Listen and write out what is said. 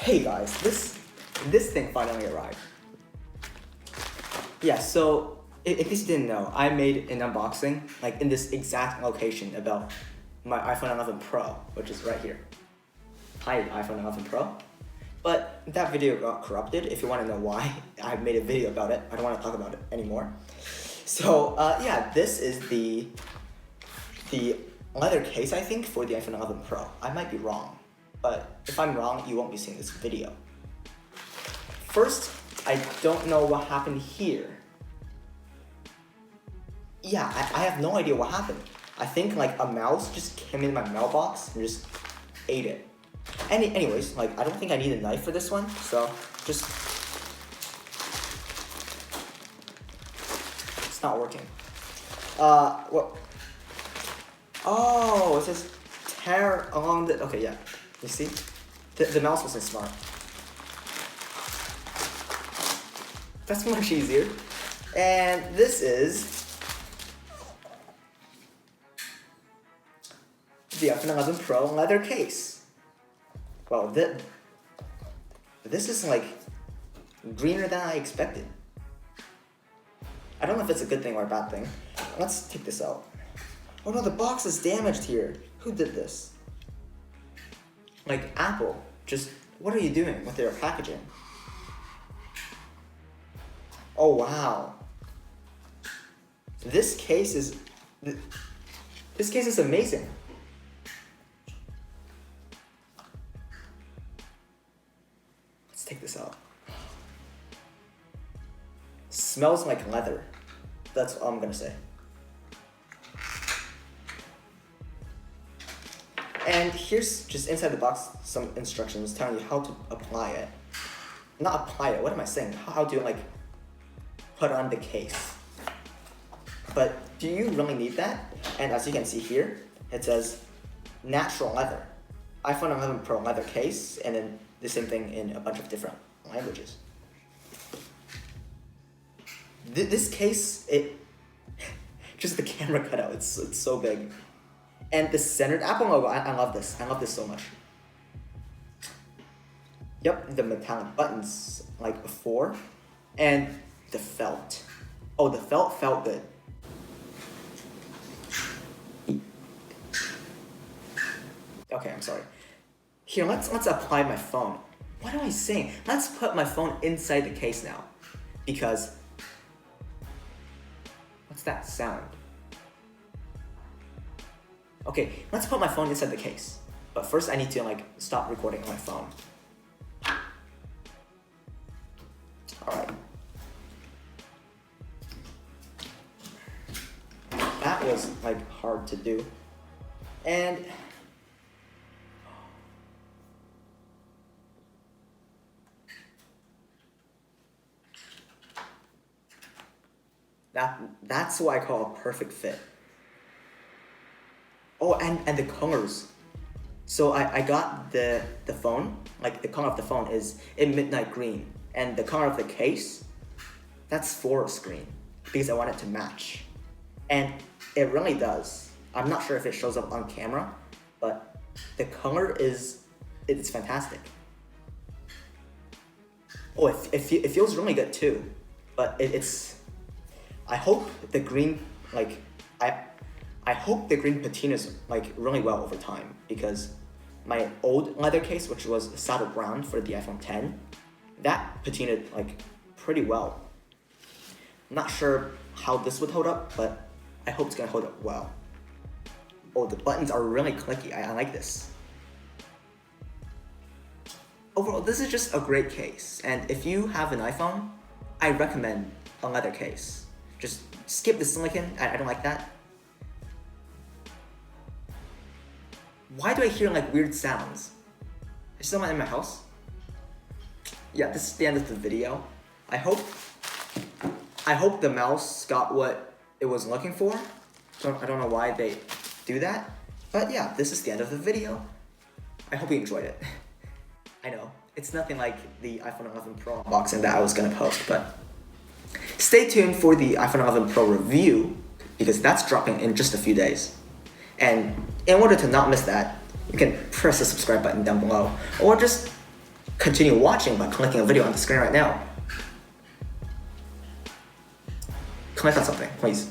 Hey guys, this thing finally arrived. Yeah, so in case you didn't know, I made an unboxing like in this exact location about my iPhone 11 Pro, which is right here. Hi, iPhone 11 Pro. But that video got corrupted. If you want to know why, I made a video about it. I don't want to talk about it anymore. So yeah, this is the leather case, I think, for the iPhone 11 Pro. I might be wrong, but if I'm wrong, you won't be seeing this video. First, I don't know what happened here. Yeah, I have no idea what happened. I think like a mouse just came in my mailbox and just ate it. Anyways, like I don't think I need a knife for this one, so just... It's not working. What? Oh, it says tear along the... Okay, yeah. You see? The mouse wasn't smart. That's much easier. And this is the iPhone 11 Pro leather case. Well, this is like greener than I expected. I don't know if it's a good thing or a bad thing. Let's take this out. Oh no, the box is damaged here. Who did this? Like Apple, just what are you doing with their packaging? Oh wow. This case is amazing. Let's take this out. Smells like leather. That's all I'm gonna say. And here's just inside the box some instructions telling you how to apply it. Not apply it, what am I saying? How to like put on the case. But do you really need that? And as you can see here, it says natural leather. iPhone 11 Pro leather case, and then the same thing in a bunch of different languages. This case, just the camera cutout, it's so big. And the centered Apple logo, I love this. I love this so much. Yep, the metallic buttons like before. And the felt. Oh, the felt felt good. Okay, I'm sorry. Here, let's apply my phone. What am I saying? Let's put my phone inside the case now. Because, what's that sound? Okay, let's put my phone inside the case. But first I need to like stop recording on my phone. Alright. That was like hard to do. And that's what I call a perfect fit. Oh, and the colors. So I got the phone, like the color of the phone is in midnight green. And the color of the case, that's forest green. Because I want it to match. And it really does. I'm not sure if it shows up on camera, but the color it's fantastic. Oh, it feels really good too. But it's, I hope the green, like, I hope the green patinas like really well over time, because my old leather case, which was saddle brown for the iPhone 10, that patinaed like pretty well. I'm not sure how this would hold up, but I hope it's gonna hold up well. Oh, the buttons are really clicky. I like this. Overall, this is just a great case, and if you have an iPhone, I recommend a leather case. Just skip the silicone. I don't like that. Why do I hear like weird sounds? Is someone in my house? Yeah, this is the end of the video. I hope the mouse got what it was looking for. I don't know why they do that. But yeah, this is the end of the video. I hope you enjoyed it. I know, it's nothing like the iPhone 11 Pro unboxing that I was gonna post, but stay tuned for the iPhone 11 Pro review, because that's dropping in just a few days. And in order to not miss that, you can press the subscribe button down below, or just continue watching by clicking a video on the screen right now. Click on something, please.